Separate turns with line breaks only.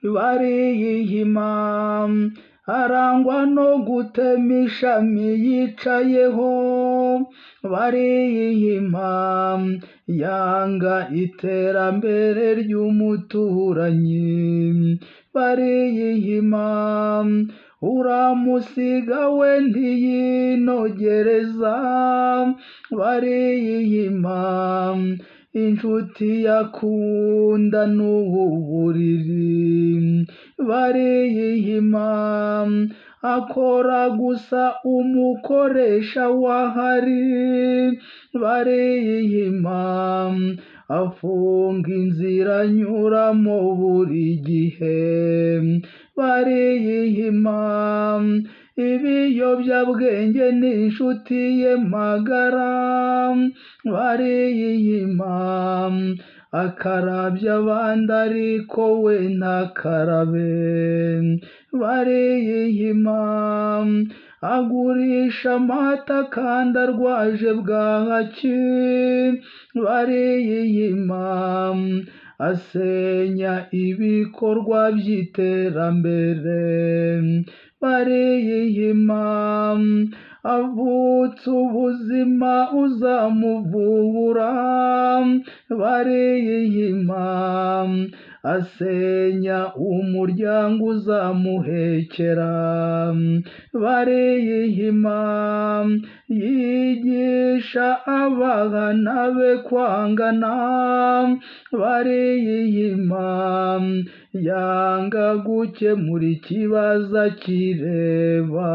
bariyihima arangwa no gutema ishami yicayeho, bariyihima yanga iterambere ry'umuturanyi, bariyihima uramusiga we ntiyinogereza, bariyihima inshuti yakunda n'ubu buriri, bariyihima akora gusa umukoresha wahari, bariyihima afunga inzira anyuramo buri gihe, bariyihima ibiyobyabwenge ni inshuti ye magara, bariyihima akarabya abandi ariko we ntakarabe, bariyihima agurisha amata kandi arwaje bwaki, bariyihima asenya ibikorwa by'iterambere, bariyihima avutsa ubuzima uzamuvura, bariyihima asenya umuryango uzamuhekera, bariyihima yigisha abana be kwangana, bariyihima yanga gukemura ikibazo akireba.